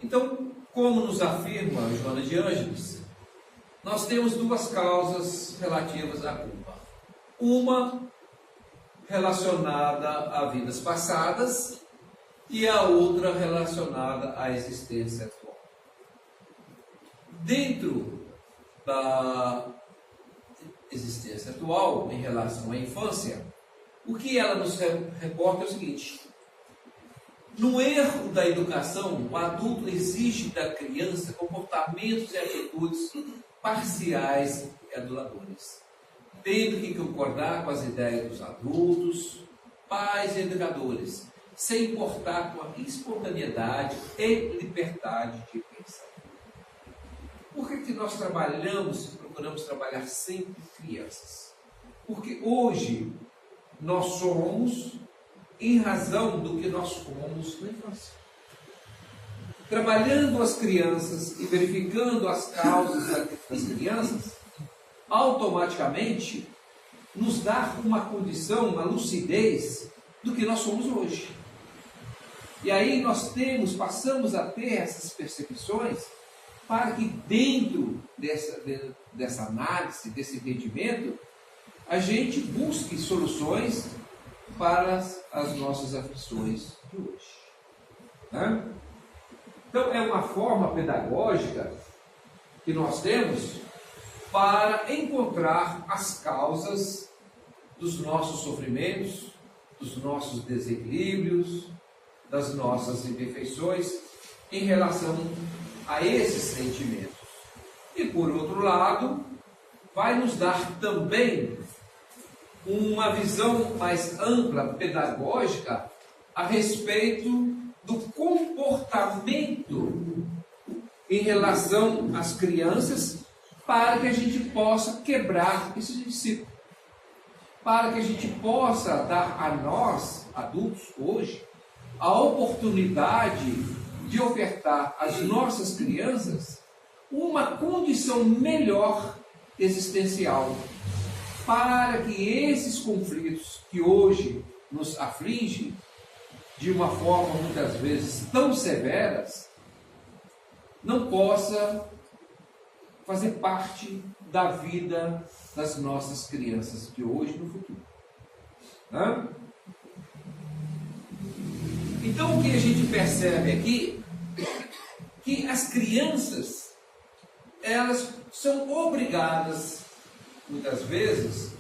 Então, como nos afirma Joana de Ângeles, nós temos duas causas relativas à culpa. Uma relacionada a vidas passadas e a outra relacionada à existência atual. Dentro da existência atual, em relação à infância, o que ela nos reporta é o seguinte: no erro da educação, o adulto exige da criança comportamentos e atitudes parciais e aduladores, tendo que concordar com as ideias dos adultos, pais e educadores, sem importar com a espontaneidade e liberdade de pensar. Por que nós trabalhamos e procuramos trabalhar sempre crianças? Porque hoje nós somos em razão do que nós fomos na infância. Trabalhando as crianças e verificando as causas das crianças, automaticamente nos dá uma condição, uma lucidez do que nós somos hoje. E aí nós passamos a ter essas percepções para que dentro dessa análise, desse entendimento, a gente busque soluções para as nossas aflições de hoje. Né? Então, é uma forma pedagógica que nós temos para encontrar as causas dos nossos sofrimentos, dos nossos desequilíbrios, das nossas imperfeições em relação a esses sentimentos. E, por outro lado, vai nos dar também uma visão mais ampla, pedagógica, a respeito do comportamento em relação às crianças, para que a gente possa quebrar esse ciclo, para que a gente possa dar a nós, adultos, hoje, a oportunidade de ofertar às nossas crianças uma condição melhor existencial, para que esses conflitos que hoje nos afligem, de uma forma muitas vezes tão severas, não possa fazer parte da vida das nossas crianças de hoje e no futuro. Né? Então, o que a gente percebe aqui, que as crianças, elas são obrigadas, muitas vezes,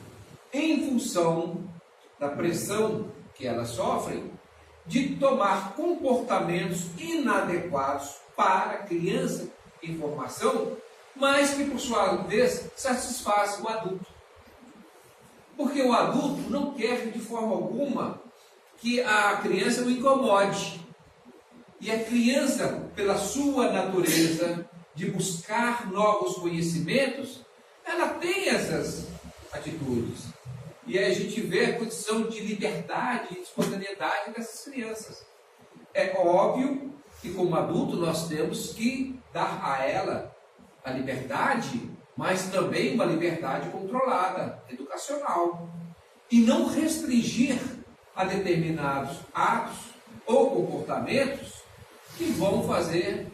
em função da pressão que elas sofrem, de tomar comportamentos inadequados para a criança em formação, mas que, por sua vez, satisfaz o adulto. Porque o adulto não quer, de forma alguma, que a criança o incomode. E a criança, pela sua natureza de buscar novos conhecimentos, ela tem essas atitudes. E aí a gente vê a condição de liberdade e espontaneidade dessas crianças. É óbvio que, como adulto, nós temos que dar a ela a liberdade, mas também uma liberdade controlada, educacional. E não restringir a determinados atos ou comportamentos que vão fazer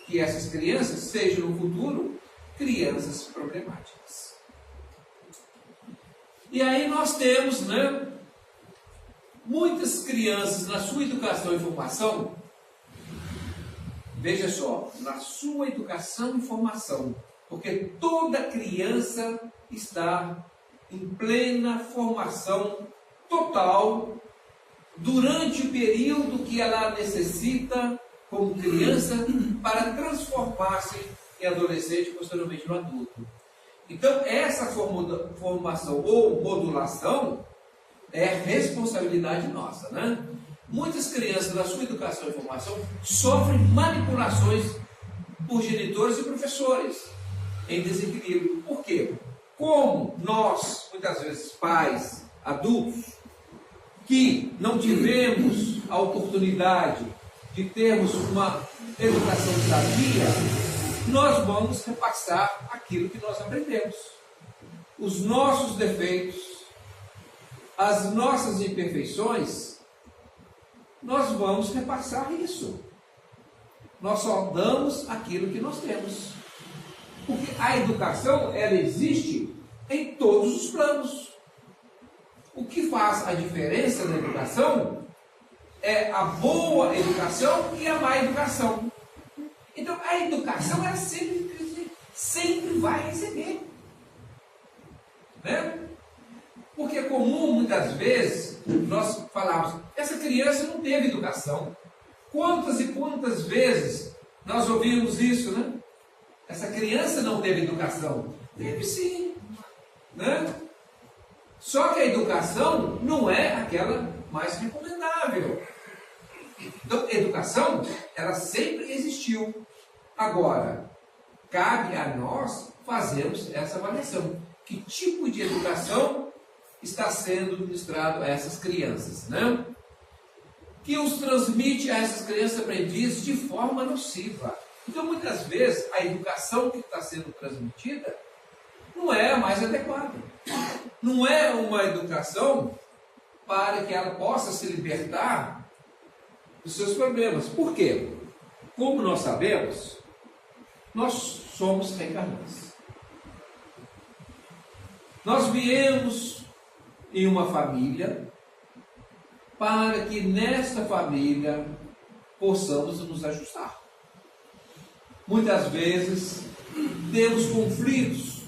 que essas crianças sejam, no futuro, crianças problemáticas. E aí nós temos, muitas crianças na sua educação e formação, veja só, na sua educação e formação, porque toda criança está em plena formação total durante o período que ela necessita como criança para transformar-se em adolescente e posteriormente no adulto. Então, essa formação ou modulação é responsabilidade nossa, né? Muitas crianças, na sua educação e formação, sofrem manipulações por genitores e professores em desequilíbrio. Por quê? Como nós, muitas vezes, pais, adultos, que não tivemos a oportunidade de termos uma educação sadia, nós vamos repassar aquilo que nós aprendemos. Os nossos defeitos, as nossas imperfeições, nós vamos repassar isso. nós só damos aquilo que nós temos. Porque a educação, ela existe em todos os planos. O que faz a diferença na educação é a boa educação e a má educação. Então, a educação, ela sempre vai receber. Né? Porque é comum, muitas vezes, nós falamos, essa criança não teve educação. Quantas e quantas vezes nós ouvimos isso, né? Essa criança não teve educação. Teve sim. Né? Só que a educação não é aquela mais recomendável. Então, a educação, ela sempre existiu. Agora, cabe a nós fazermos essa avaliação. Que tipo de educação está sendo ministrado a essas crianças, né? Que os transmite a essas crianças aprendizes de forma nociva. Então, muitas vezes, a educação que está sendo transmitida não é a mais adequada. Não é uma educação para que ela possa se libertar dos seus problemas. Por quê? Como nós sabemos, nós somos reencarnados. Nós viemos em uma família para que nesta família possamos nos ajustar. Muitas vezes temos conflitos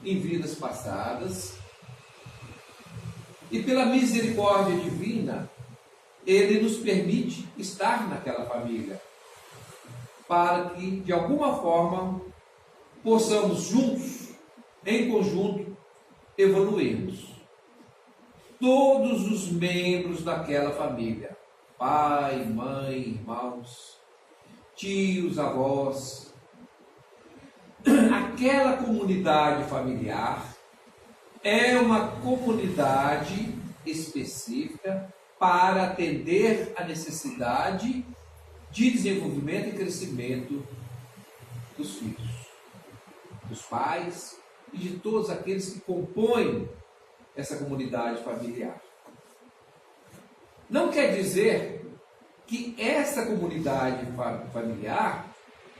em vidas passadas e pela misericórdia divina Ele nos permite estar naquela família para que de alguma forma possamos juntos, em conjunto, evoluirmos. Todos os membros daquela família, pai, mãe, irmãos, tios, avós, aquela comunidade familiar é uma comunidade específica para atender a necessidade de desenvolvimento e crescimento dos filhos, dos pais e de todos aqueles que compõem essa comunidade familiar. Não quer dizer que essa comunidade familiar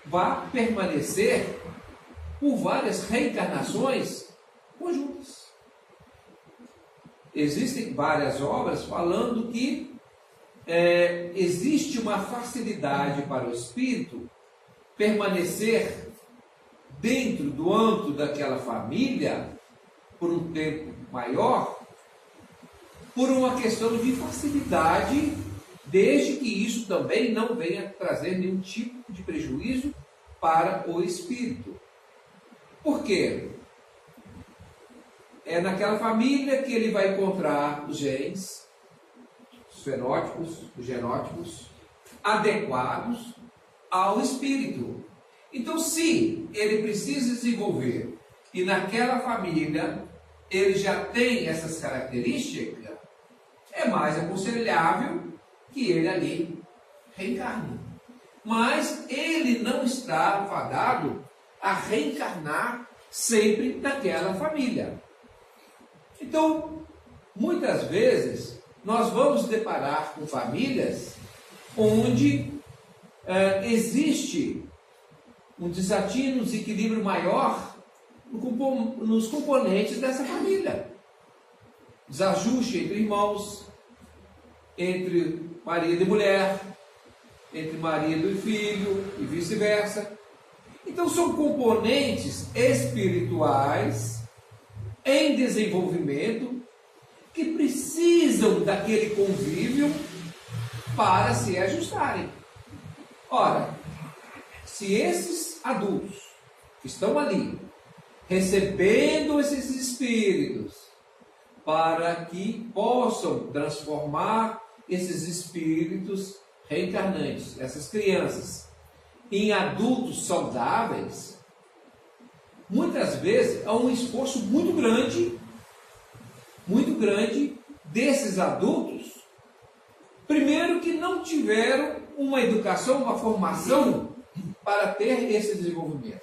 vá permanecer por várias reencarnações conjuntas. Existem várias obras falando que existe uma facilidade para o espírito permanecer dentro do âmbito daquela família por um tempo maior, por uma questão de facilidade, desde que isso também não venha trazer nenhum tipo de prejuízo para o espírito. Por quê? É naquela família que ele vai encontrar os genes, os fenótipos, os genótipos adequados ao espírito. Então, se ele precisa desenvolver e naquela família ele já tem essas características, é mais aconselhável que ele ali reencarne. Mas ele não está fadado a reencarnar sempre naquela família. Então, muitas vezes, nós vamos deparar com famílias onde existe um desatino, um desequilíbrio maior nos componentes dessa família. Desajuste entre irmãos, entre marido e mulher, entre marido e filho e vice-versa. Então são componentes espirituais em desenvolvimento que precisam daquele convívio para se ajustarem. Ora, se esses adultos que estão ali recebendo esses espíritos para que possam transformar esses espíritos reencarnantes, essas crianças, em adultos saudáveis, muitas vezes há um esforço muito grande desses adultos, primeiro que não tiveram uma educação, uma formação para ter esse desenvolvimento.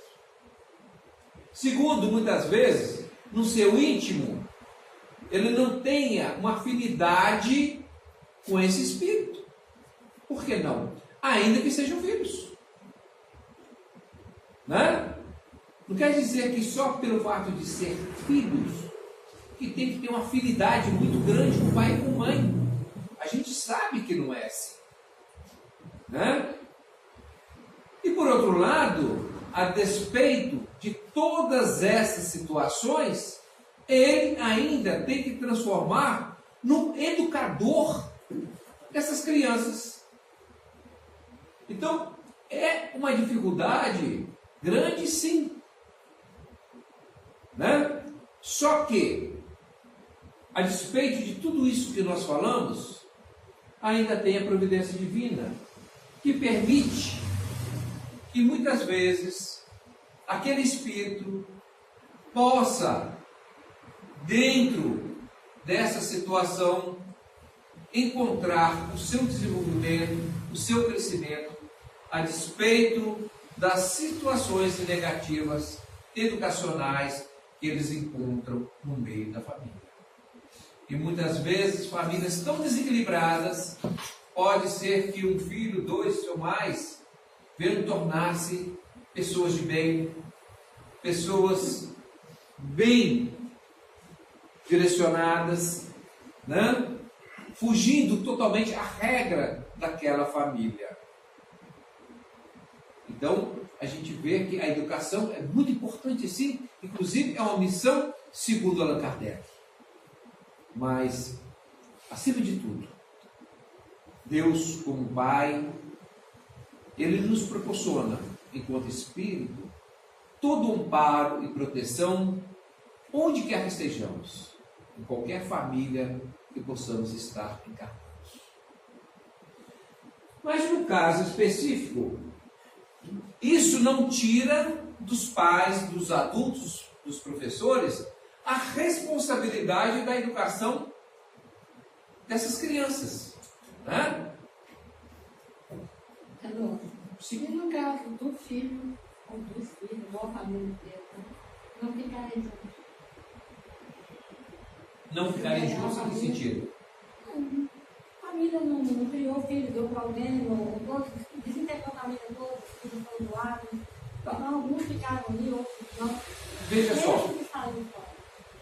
Segundo, muitas vezes, no seu íntimo, ele não tenha uma afinidade com esse espírito. Por que não? Ainda que sejam filhos. né? Não quer dizer que só pelo fato de ser filhos, que tem que ter uma afinidade muito grande com o pai e com a mãe. A gente sabe que não é assim, né? E por outro lado, a despeito de todas essas situações, ele ainda tem que transformar no educador dessas crianças. Então, é uma dificuldade grande, sim, né? Só que, a despeito de tudo isso que nós falamos, ainda tem a providência divina, que permite que muitas vezes aquele espírito possa, dentro dessa situação, encontrar o seu desenvolvimento, o seu crescimento, a despeito das situações negativas educacionais que eles encontram no meio da família. E muitas vezes, famílias tão desequilibradas, pode ser que um filho, dois ou mais, venham tornar-se pessoas de bem, pessoas bem direcionadas, né? Fugindo totalmente à regra daquela família. Então, a gente vê que a educação é muito importante, sim, inclusive é uma missão segundo Allan Kardec. Mas, acima de tudo, Deus, como Pai, Ele nos proporciona, enquanto Espírito, todo amparo e proteção, onde quer que estejamos, em qualquer família que possamos estar encarnados. Mas, no caso específico, isso não tira dos pais, dos adultos, dos professores, a responsabilidade da educação dessas crianças, né? Se no caso do filho ou dos filhos, ou a família inteira, não ficarem juntos. Não ficarem juntos em que sentido? A família não criou filho, deu problema, desintegrou a família toda, os filhos foram doados. Então, alguns ficaram ali, outros não.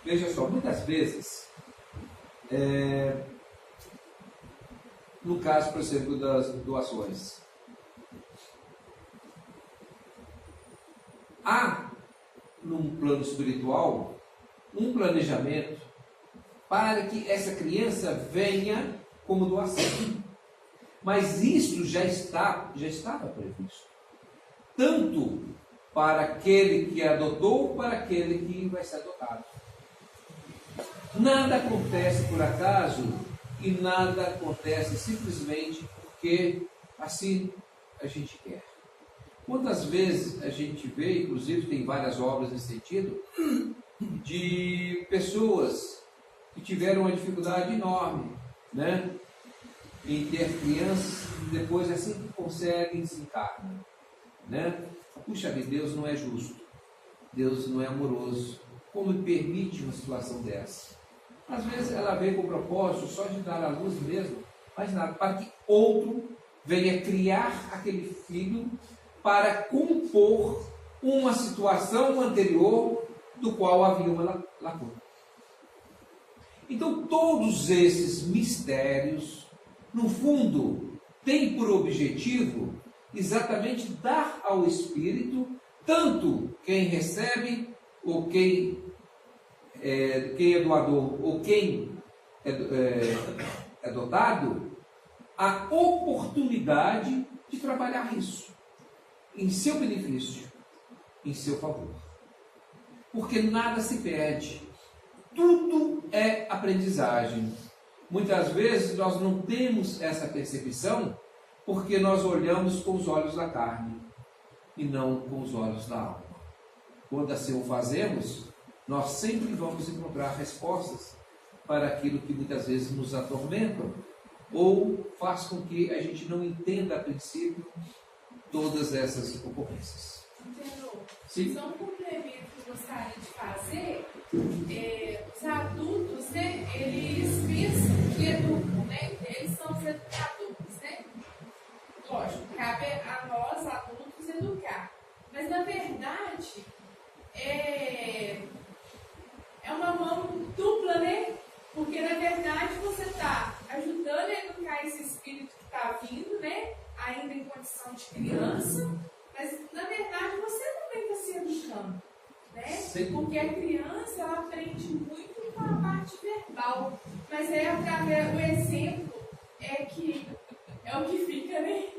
Veja só, muitas vezes, no caso, por exemplo, das doações, há, num plano espiritual, um planejamento para que essa criança venha como doação. Mas isso já estava previsto. Tanto para aquele que adotou, para aquele que vai ser adotado. Nada acontece por acaso e nada acontece simplesmente porque assim a gente quer. Quantas vezes a gente vê, inclusive tem várias obras nesse sentido, de pessoas que tiveram uma dificuldade enorme, né, em ter crianças e depois assim que conseguem se encarnam, né? Puxa vida, Deus não é justo, Deus não é amoroso, como permite uma situação dessa? Às vezes ela vem com o propósito só de dar à luz mesmo, mas nada, para que outro venha criar aquele filho para compor uma situação anterior do qual havia uma lacuna. Então, todos esses mistérios, no fundo, têm por objetivo exatamente dar ao espírito, tanto quem recebe, ou quem é doador, ou quem é dotado, a oportunidade de trabalhar isso em seu benefício, em seu favor. Porque nada se perde. Tudo é aprendizagem. Muitas vezes nós não temos essa percepção porque nós olhamos com os olhos da carne e não com os olhos da alma. Quando assim o fazemos, nós sempre vamos encontrar respostas para aquilo que muitas vezes nos atormentam ou faz com que a gente não entenda a princípio todas essas ocorrências. Sim. Só um complemento que eu gostaria de fazer, os adultos, né, eles pensam que educam, né, eles são os educadores, né? Lógico, cabe a nós adultos educar, mas na verdade de criança, mas na verdade você também está se educando, né? Sim. Porque a criança ela aprende muito com a parte verbal, mas é através do exemplo é o que fica, né?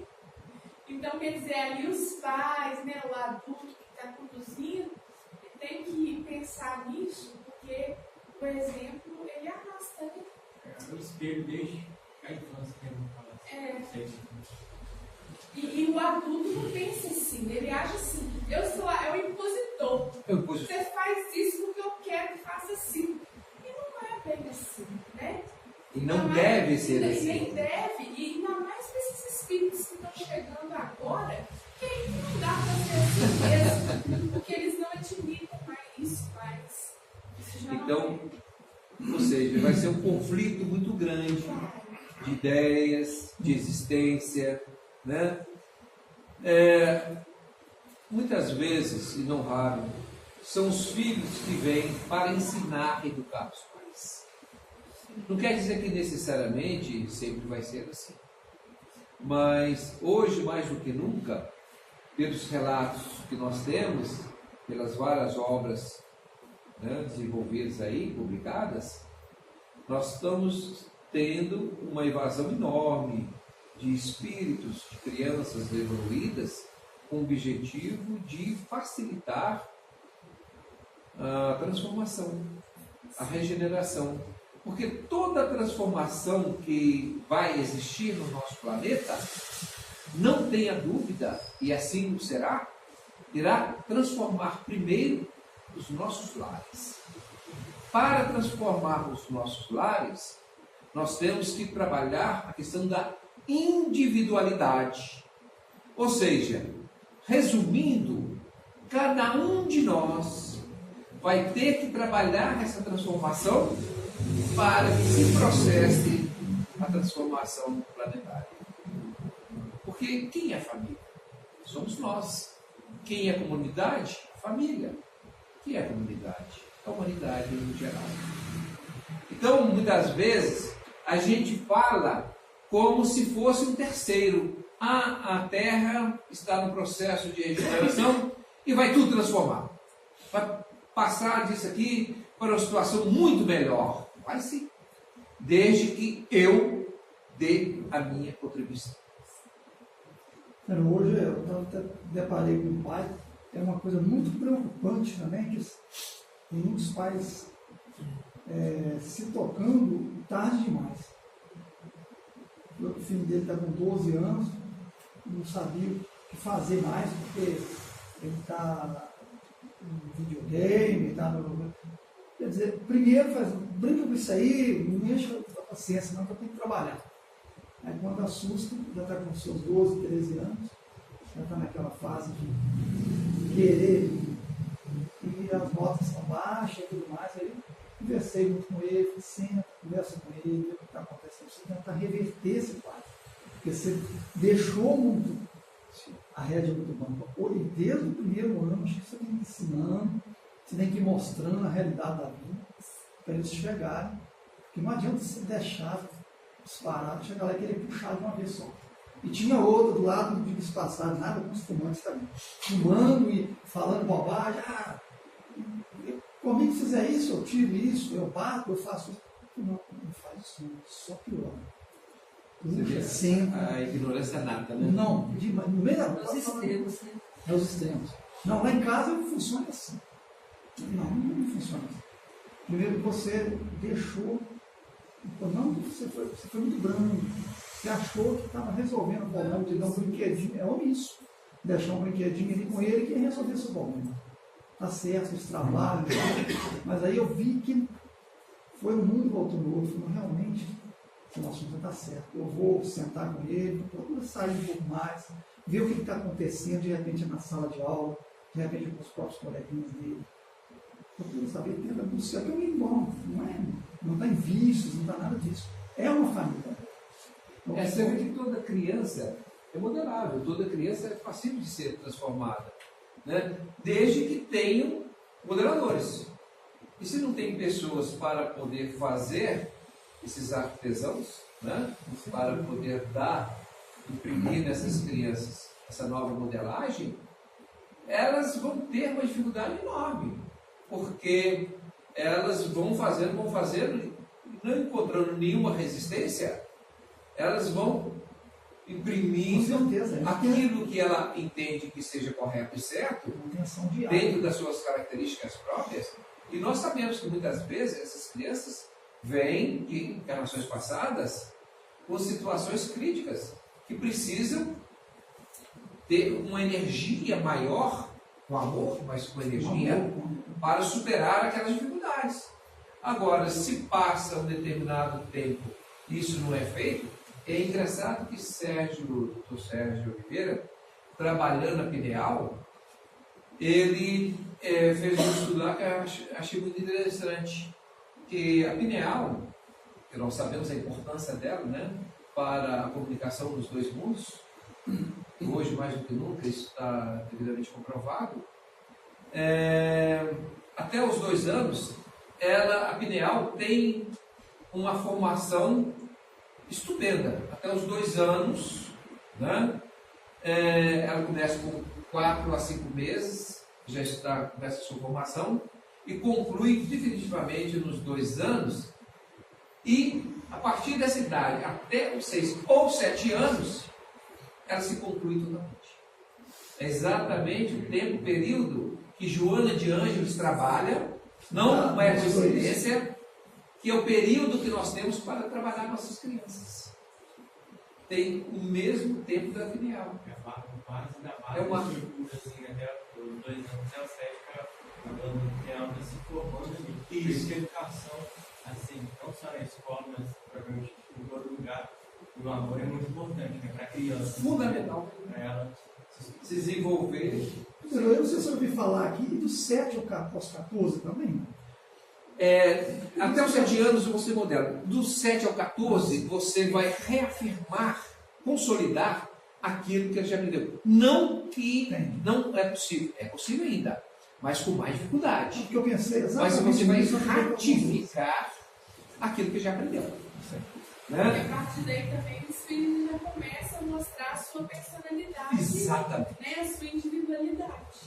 Então, quer dizer, ali os pais, né, o adulto que está conduzindo, tem que pensar nisso, porque o exemplo, ele arrasta, né? É o espelho desde a infância que ele fala. E o adulto não pensa assim, ele age assim, eu sou o impositor. Você faz isso porque eu quero que faça assim. E não é bem assim, né? E não deve ser assim. Nem deve, e ainda mais para esses espíritos que estão chegando agora, que aí não dá para ser assim mesmo, porque eles não admitem mais isso, mas isso já então, ou seja, vai ser um conflito muito grande de ideias, de existência, né? Muitas vezes, e não raro, são os filhos que vêm para ensinar e educar os pais. Não quer dizer que necessariamente sempre vai ser assim. Mas hoje, mais do que nunca, pelos relatos que nós temos, pelas várias obras, né, desenvolvidas aí, publicadas, nós estamos tendo uma invasão enorme de espíritos, de crianças evoluídas, com o objetivo de facilitar a transformação, a regeneração. Porque toda transformação que vai existir no nosso planeta, não tenha dúvida, e assim o será, irá transformar primeiro os nossos lares. Para transformar os nossos lares, nós temos que trabalhar a questão da individualidade. Ou seja, resumindo, cada um de nós vai ter que trabalhar essa transformação para que se processe a transformação planetária. Porque quem é família? Somos nós. Quem é comunidade? A família. Quem é a comunidade? A humanidade em geral. Então, muitas vezes, a gente fala como se fosse um terceiro. A Terra está no processo de regeneração e vai tudo transformar. Vai passar disso aqui para uma situação muito melhor. Vai sim. Desde que eu dê a minha contribuição. Hoje eu até deparei com um pai, é uma coisa muito preocupante também, que tem muitos pais se tocando tarde demais. O filho dele está com 12 anos, não sabia o que fazer mais, porque ele está no videogame, está no... Quer dizer, primeiro brinca com isso aí, não enche a paciência, não, que eu tenho que trabalhar. Aí quando assusta, já está com seus 12, 13 anos, já está naquela fase de querer, e as notas estão baixas e tudo mais, aí conversei muito com ele, senta, conversa com ele, vê o que está acontecendo, você tenta reverter esse quadro, porque você deixou muito a rédea muito banco. E desde o primeiro ano, acho que você tem que ir ensinando, você tem que ir mostrando a realidade da vida, para eles chegarem, porque não adianta você deixar disparado, chegar lá e querer puxar de uma vez só. E tinha outra do lado, não diga passado, nada com os fumantes também, fumando e falando bobagem, comigo fizer isso, eu tiro isso, eu bato, eu faço isso. Não faz isso, não, só pior. Sempre. A ignorância nata, né? Não, no meio da Os extremos, né? É os extremos. Não, lá em casa funciona assim. Não funciona assim. Primeiro você deixou, não, você foi muito brando. Você achou que estava resolvendo o problema de dar um brinquedinho. É omisso. Deixar um brinquedinho ali com ele que ia resolver esse problema. Tá certo, esse trabalho, mas aí eu vi que foi um mundo voltando outro. Falei, realmente, o nosso mundo está certo. Eu vou sentar com ele, vou sair um pouco mais, ver o que está acontecendo, de repente na sala de aula, de repente com os próprios coleguinhas dele. Eu quero saber, tenta buscar, que é um irmão, não está em vícios, não está nada disso. É uma família. Você vê que toda criança é moderável, toda criança é passível de ser transformada, né? Desde que tenham moderadores. E se não tem pessoas para poder fazer esses artesãos, né? Para poder dar, imprimir nessas crianças essa nova modelagem, elas vão ter uma dificuldade enorme, porque elas vão fazendo, não encontrando nenhuma resistência, elas vão imprimindo Com certeza, aquilo que ela entende que seja correto e certo, Manutenção diária. dentro das suas características próprias. E nós sabemos que muitas vezes essas crianças vêm de encarnações passadas com situações críticas, que precisam ter uma energia maior, com amor, mas com energia, para superar aquelas dificuldades. Agora, se passa um determinado tempo e isso não é feito, é engraçado que o Dr. Sérgio Oliveira, trabalhando a Pineal, ele fez um estudo lá que eu achei muito interessante, que a Pineal, que nós sabemos a importância dela, né, para a comunicação dos dois mundos, e hoje mais do que nunca isso está devidamente comprovado. Até os 2 anos, a Pineal tem uma formação estupenda. Até os 2 anos, né, ela começa com 4 a 5 meses, começa a sua formação, e conclui definitivamente nos 2 anos, e a partir dessa idade, até os 6 ou 7 anos, ela se conclui totalmente. É exatamente o período que Joana de Ângeles trabalha, não é coincidência, que é o período que nós temos para trabalhar nossas crianças. Tem o mesmo tempo da Pineal. É uma assim, até os 2 anos, até os 7, a Pineal está se formando ali. Isso. Educação, assim, não só na escola, mas provavelmente em todo lugar. E o amor é muito importante, né, para a criança. Fundamental. Para ela se desenvolver. Eu não sei se eu ouvi falar aqui do 7 aos 14 também. Até os 7 anos você modela. Dos 7 ao 14, você vai reafirmar, consolidar aquilo que ele já aprendeu. Não que não é possível. É possível ainda, mas com mais dificuldade. Porque eu pensei Mas exatamente você vai nisso, ratificar aquilo que já aprendeu. E Né? a partir daí também os filhos já começam a mostrar a sua personalidade, Exatamente. né, a sua individualidade.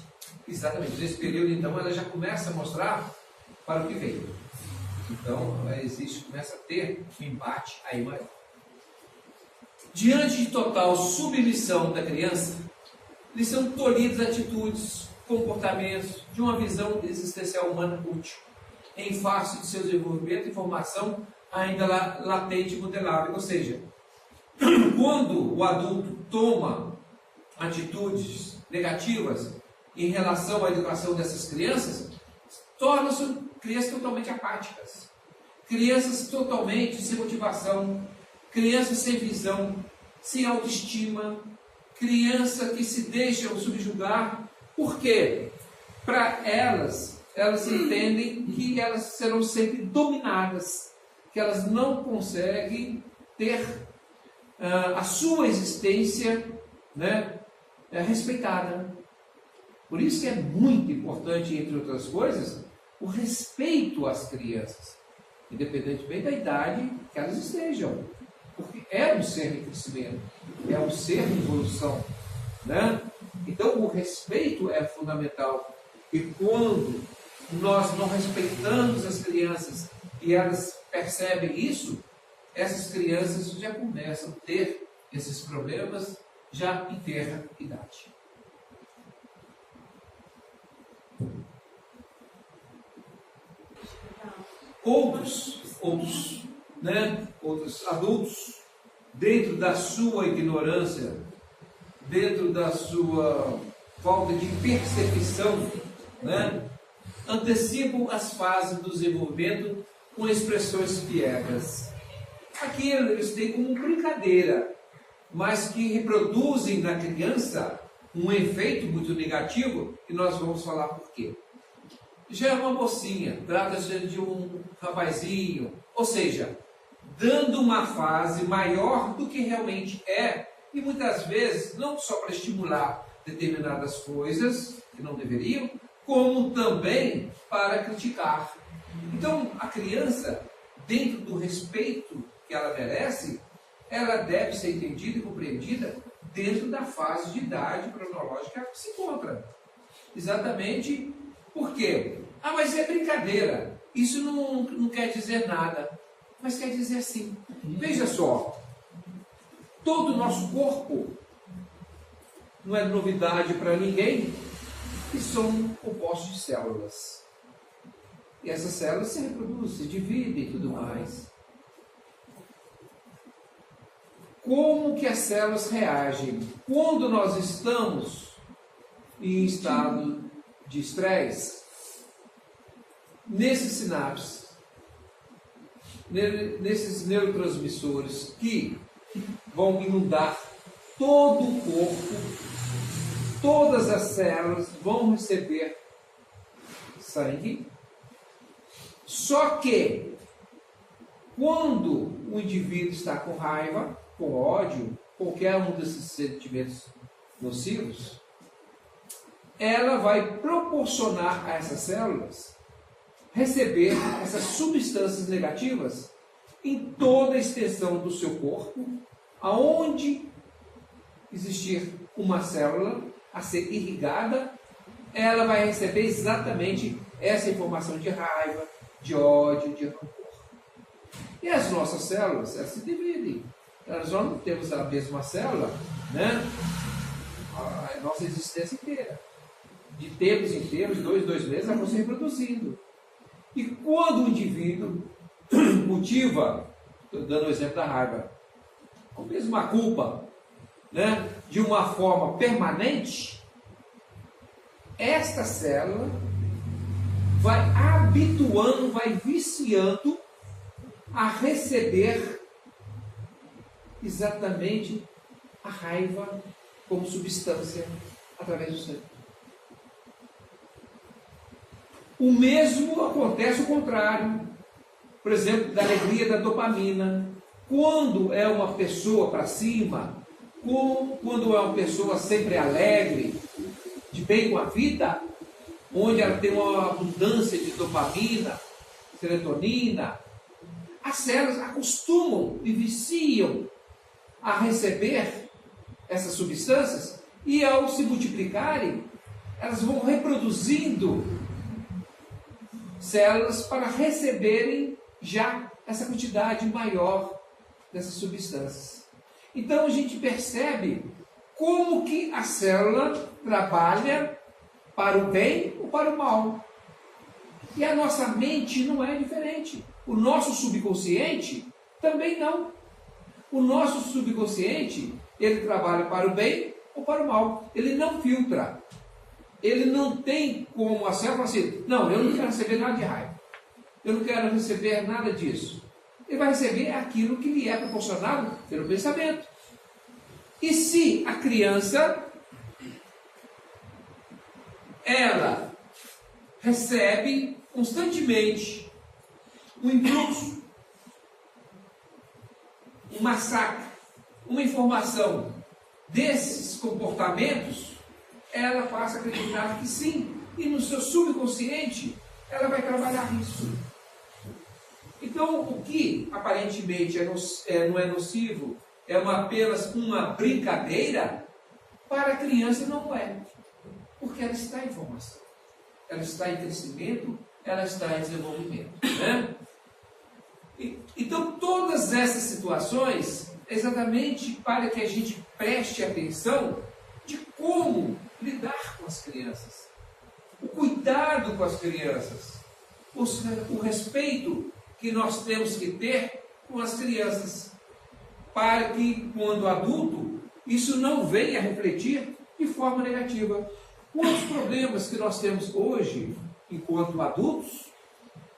Exatamente. Nesse período, então, ela já começa a mostrar para o que veio. Então, começa a ter um embate aí maior. Diante de total submissão da criança, lhe são tolhidas atitudes, comportamentos de uma visão existencial humana útil, em face de seu desenvolvimento e formação ainda latente e modelável. Ou seja, quando o adulto toma atitudes negativas em relação à educação dessas crianças, tornam-se crianças totalmente apáticas, crianças totalmente sem motivação, crianças sem visão, sem autoestima, crianças que se deixam subjugar. Por quê? Para elas entendem que elas serão sempre dominadas, que elas não conseguem ter a sua existência, né, respeitada. Por isso que é muito importante, entre outras coisas, o respeito às crianças, independentemente da idade que elas estejam, porque é um ser em crescimento, é um ser em evolução, né? Então o respeito é fundamental, e quando nós não respeitamos as crianças e elas percebem isso, essas crianças já começam a ter esses problemas já em tenra idade. Outros adultos, dentro da sua ignorância, dentro da sua falta de percepção, né, antecipam as fases do desenvolvimento com expressões piegas. Aqui eles têm como brincadeira, mas que reproduzem na criança um efeito muito negativo, e nós vamos falar por quê. Já é uma mocinha, trata-se de um rapazinho, ou seja, dando uma fase maior do que realmente é, e muitas vezes não só para estimular determinadas coisas que não deveriam, como também para criticar. Então, a criança, dentro do respeito que ela merece, ela deve ser entendida e compreendida dentro da fase de idade cronológica que se encontra. Exatamente por quê? Ah, mas é brincadeira. Isso não quer dizer nada. Mas quer dizer sim. Veja só. Todo o nosso corpo não é novidade para ninguém que são compostos de células. E essas células se reproduzem, se dividem e tudo mais. Como que as células reagem quando nós estamos em estado de estresse? Nesses sinapses, nesses neurotransmissores que vão inundar todo o corpo, todas as células vão receber sangue. Só que, quando o indivíduo está com raiva, com ódio, qualquer um desses sentimentos nocivos, ela vai proporcionar a essas células receber essas substâncias negativas em toda a extensão do seu corpo, aonde existir uma célula a ser irrigada, ela vai receber exatamente essa informação de raiva, de ódio, de rancor. E as nossas células, elas se dividem. Nós não temos a mesma célula, né? A nossa existência inteira. De tempos em tempos, 2 meses, elas vão se reproduzindo. E quando o indivíduo cultiva, estou dando o exemplo da raiva, ou mesmo a culpa, né, de uma forma permanente, esta célula vai habituando, vai viciando a receber exatamente a raiva como substância através do sangue. O mesmo acontece o contrário. Por exemplo, da alegria da dopamina. Quando é uma pessoa para cima, quando é uma pessoa sempre alegre, de bem com a vida, onde ela tem uma abundância de dopamina, serotonina, as células acostumam e viciam a receber essas substâncias e, ao se multiplicarem, elas vão reproduzindo células para receberem já essa quantidade maior dessas substâncias. Então a gente percebe como que a célula trabalha para o bem ou para o mal. E a nossa mente não é diferente. O nosso subconsciente também não. O nosso subconsciente, ele trabalha para o bem ou para o mal. Ele não filtra. Ele não tem como a célula falar assim, não, eu não quero receber nada de raiva. Eu não quero receber nada disso. Ele vai receber aquilo que lhe é proporcionado pelo pensamento. E se a criança, ela recebe constantemente um impulso, um massacre, uma informação desses comportamentos, ela passa a acreditar que sim, e no seu subconsciente ela vai trabalhar isso. Então, o que aparentemente não é nocivo, é apenas uma brincadeira, para a criança não é. Porque ela está em formação, ela está em crescimento, ela está em desenvolvimento. Né? Então, todas essas situações, exatamente para que a gente preste atenção de como lidar com as crianças, o cuidado com as crianças, o respeito que nós temos que ter com as crianças, para que, quando adulto, isso não venha refletir de forma negativa. Quantos problemas que nós temos hoje, enquanto adultos,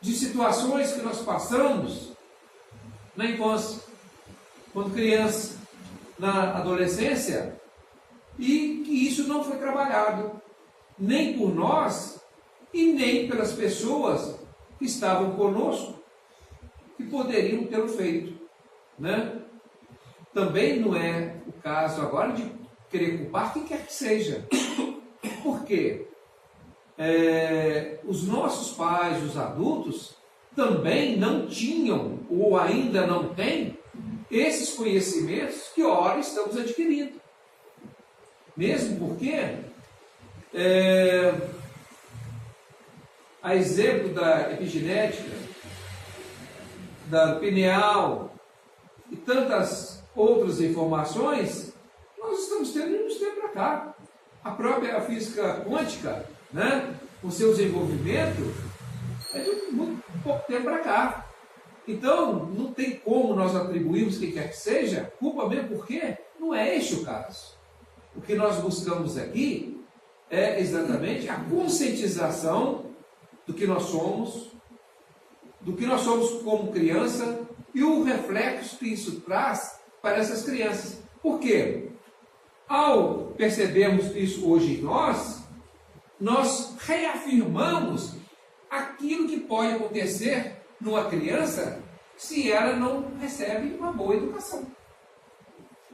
de situações que nós passamos na infância, quando criança, na adolescência, e que isso não foi trabalhado, nem por nós, e nem pelas pessoas que estavam conosco, que poderiam tê-lo feito. Né? Também não é o caso agora de querer culpar quem quer que seja. Por quê? Os nossos pais, os adultos, também não tinham, ou ainda não têm, esses conhecimentos que ora estamos adquirindo. Mesmo porque, a exemplo da epigenética, da pineal e tantas outras informações, nós estamos tendo de uns tempos para cá. A própria física quântica, né, o seu desenvolvimento, é de muito pouco tempo para cá. Então, não tem como nós atribuirmos quem quer que seja culpa mesmo, porque não é este o caso. O que nós buscamos aqui é exatamente a conscientização do que nós somos como criança e o reflexo que isso traz para essas crianças. Por quê? Ao percebermos isso hoje em nós reafirmamos aquilo que pode acontecer numa criança se ela não recebe uma boa educação.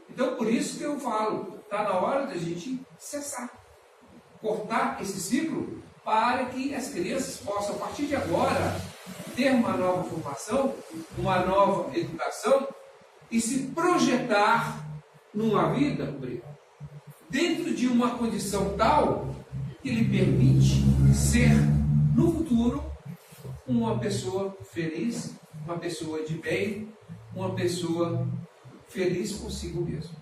Então, por isso que eu falo, está na hora da gente cessar, cortar esse ciclo, para que as crianças possam, a partir de agora, ter uma nova formação, uma nova educação e se projetar numa vida dentro de uma condição tal que lhe permite ser, no futuro, uma pessoa feliz, uma pessoa de bem, uma pessoa feliz consigo mesmo.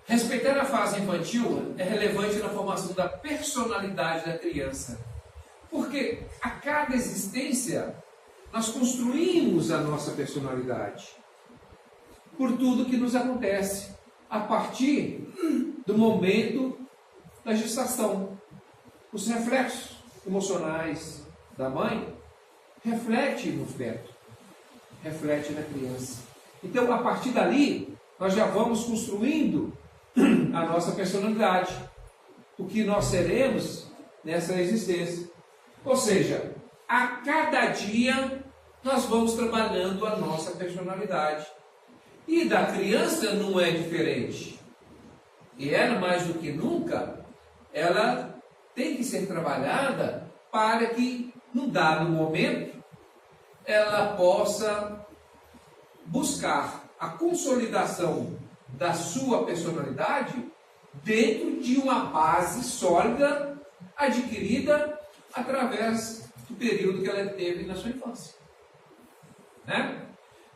Respeitar a fase infantil é relevante na formação da personalidade da criança, porque a cada existência nós construímos a nossa personalidade por tudo que nos acontece a partir do momento da gestação. Os reflexos emocionais da mãe refletem no feto, refletem na criança. Então, a partir dali, nós já vamos construindo a nossa personalidade, o que nós seremos nessa existência. Ou seja, a cada dia nós vamos trabalhando a nossa personalidade. E da criança não é diferente. E ela, mais do que nunca, ela tem que ser trabalhada para que, num dado momento, ela possa buscar a consolidação da sua personalidade dentro de uma base sólida adquirida através do período que ela teve na sua infância. Né?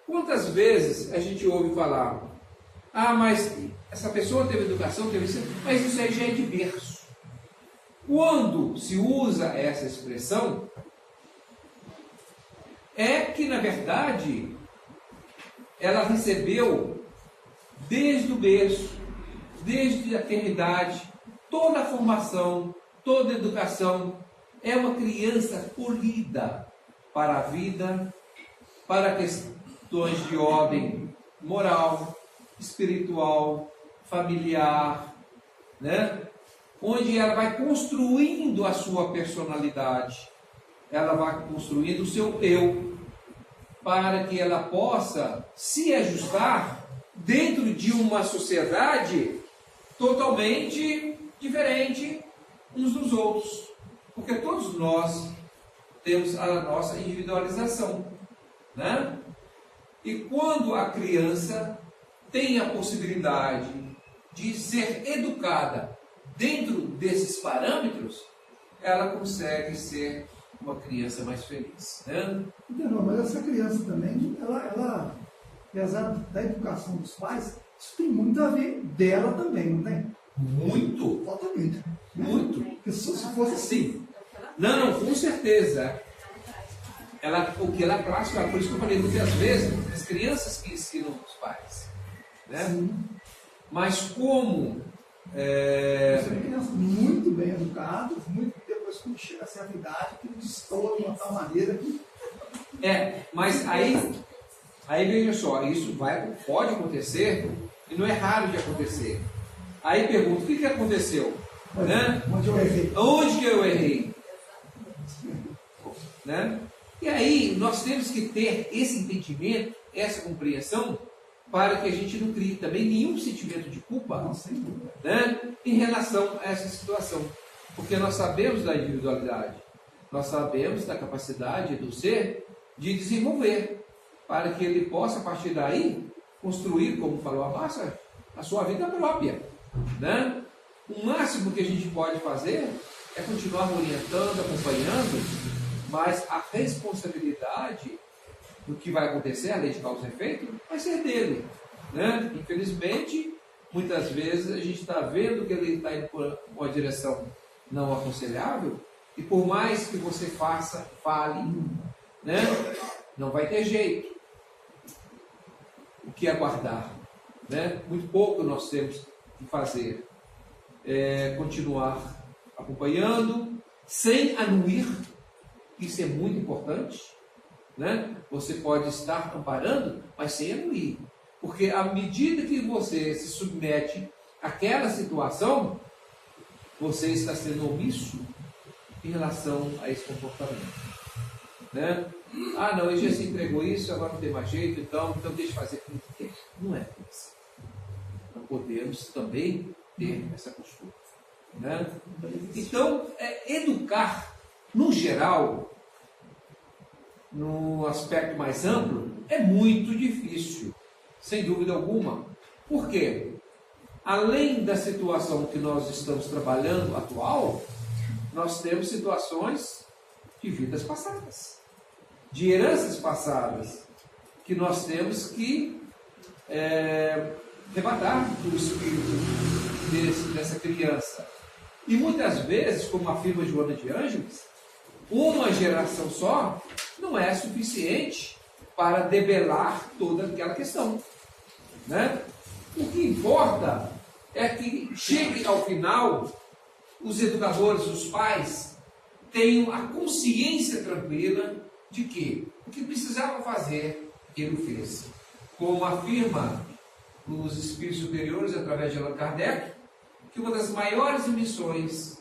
Quantas vezes a gente ouve falar, mas essa pessoa teve educação, teve isso, mas isso aí já é de berço. Quando se usa essa expressão, é que, na verdade, ela recebeu desde o berço, desde a eternidade, toda a formação, toda a educação. É uma criança polida para a vida, para questões de ordem moral, espiritual, familiar, né? Onde ela vai construindo a sua personalidade, ela vai construindo o seu eu, para que ela possa se ajustar dentro de uma sociedade totalmente diferente uns dos outros, porque todos nós temos a nossa individualização, né? E quando a criança tem a possibilidade de ser educada dentro desses parâmetros, ela consegue ser uma criança mais feliz, né? Não, mas essa criança também, ela, apesar da educação dos pais, isso tem muito a ver dela também, não tem? Muito. Falta muito. Muito. Porque se fosse assim. Não, com certeza. O que ela traz, por isso que eu falei muitas vezes, as crianças que ensinam os pais. Né? Mas como... Você vê crianças muito bem educadas, muito depois quando chega a certa idade, que destoa de uma tal maneira que... mas aí veja só, isso pode acontecer, e não é raro de acontecer. Aí pergunta, o que aconteceu? Né? Onde eu errei? Onde que eu errei? Né? E aí nós temos que ter esse entendimento, essa compreensão, para que a gente não crie também nenhum sentimento de culpa, né, em relação a essa situação. Porque nós sabemos da individualidade, nós sabemos da capacidade do ser de desenvolver. para que ele possa, a partir daí, construir, como falou a Márcia, a sua vida própria, né? O máximo que a gente pode fazer é continuar orientando, acompanhando, mas a responsabilidade do que vai acontecer, a lei de causa e efeito, vai ser dele, né? Infelizmente, muitas vezes a gente está vendo que ele está indo por uma direção não aconselhável, e por mais que você faça, fale, né? Não vai ter jeito. O que aguardar, né? Muito pouco nós temos que fazer. Continuar acompanhando, sem anuir, isso é muito importante, né? Você pode estar amparando, mas sem anuir, porque à medida que você se submete àquela situação, você está sendo omisso em relação a esse comportamento, né? Ah, não, ele já se entregou isso, agora não tem mais jeito, então deixa eu fazer o que quer. Não é assim. Não podemos também ter essa postura, né? Então, educar, no geral, no aspecto mais amplo, é muito difícil, sem dúvida alguma. Por quê? Além da situação que nós estamos trabalhando atual, nós temos situações de vidas passadas, de heranças passadas, que nós temos que arrebatar do espírito dessa criança. E muitas vezes, como afirma Joana de Ângeles, uma geração só não é suficiente para debelar toda aquela questão, né? O que importa é que chegue ao final, os educadores, os pais, tenham a consciência tranquila de que o que precisavam fazer, ele fez. Como afirma os espíritos superiores, através de Allan Kardec, que uma das maiores missões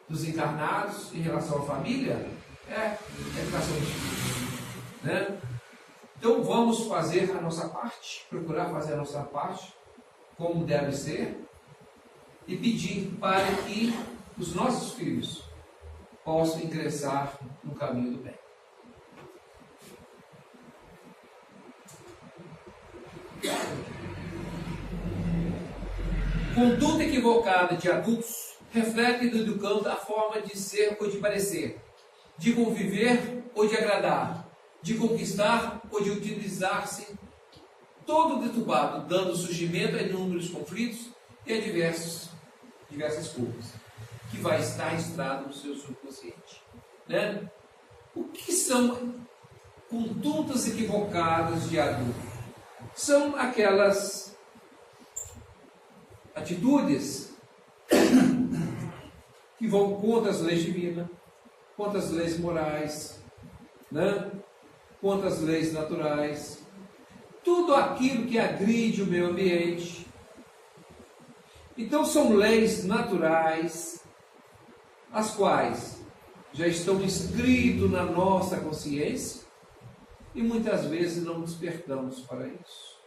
dos encarnados em relação à família é a educação dos filhos, né? Então vamos fazer a nossa parte, procurar fazer a nossa parte como deve ser e pedir para que os nossos filhos possam ingressar no caminho do bem. Conduta equivocada de adultos reflete do educando a forma de ser ou de parecer, de conviver ou de agradar, de conquistar ou de utilizar-se, todo deturbado, dando surgimento a inúmeros conflitos e a diversas culpas, que vai estar registrado no seu subconsciente, né? O que são condutas equivocadas de adultos? São aquelas atitudes que vão contra as leis divinas, contra as leis morais, né? Contra as leis naturais, tudo aquilo que agride o meio ambiente. Então são leis naturais, as quais já estão escritas na nossa consciência e muitas vezes não despertamos para isso.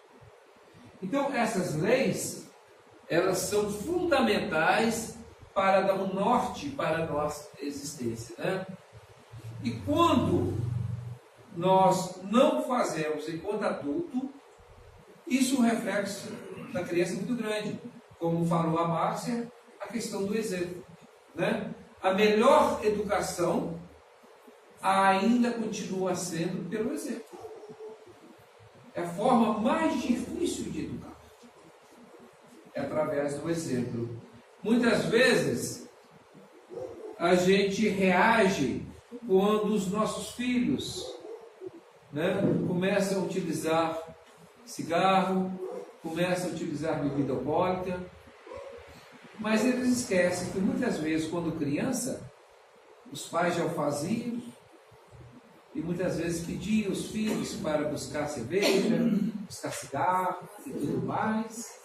Então essas leis, elas são fundamentais para dar um norte para a nossa existência, né? E quando nós não fazemos enquanto adulto, isso é um reflexo da criança muito grande. Como falou a Márcia, a questão do exemplo, né? A melhor educação ainda continua sendo pelo exemplo. É a forma mais difícil de educar. É através do exemplo. Muitas vezes a gente reage quando os nossos filhos, né, começam a utilizar cigarro, começam a utilizar bebida alcoólica, mas eles esquecem que muitas vezes, quando criança, os pais já o faziam e muitas vezes pediam os filhos para buscar cerveja, buscar cigarro e tudo mais.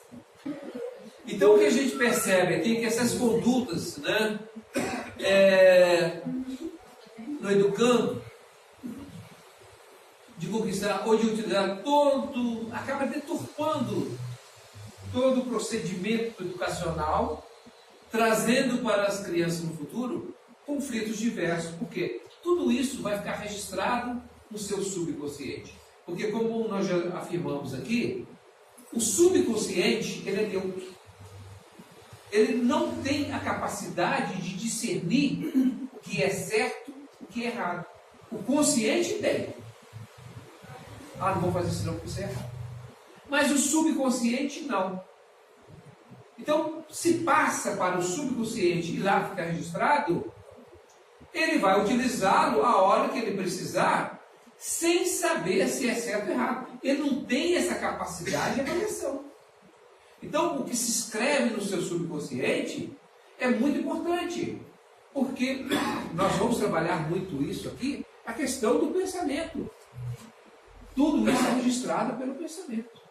Então o que a gente percebe aqui é que essas condutas, né, no educando, de conquistar ou de utilizar todo, acaba deturpando todo o procedimento educacional, trazendo para as crianças no futuro conflitos diversos, porque tudo isso vai ficar registrado no seu subconsciente. Porque, como nós já afirmamos aqui, o subconsciente, ele é neutro. Ele não tem a capacidade de discernir o que é certo e o que é errado. O consciente tem. Não vou fazer isso não, porque isso é errado. Mas o subconsciente não. Então, se passa para o subconsciente e lá fica registrado, ele vai utilizá-lo a hora que ele precisar, sem saber se é certo ou errado. Ele não tem essa capacidade de avaliação. Então, o que se escreve no seu subconsciente é muito importante, porque nós vamos trabalhar muito isso aqui, a questão do pensamento. Tudo isso é registrado pelo pensamento.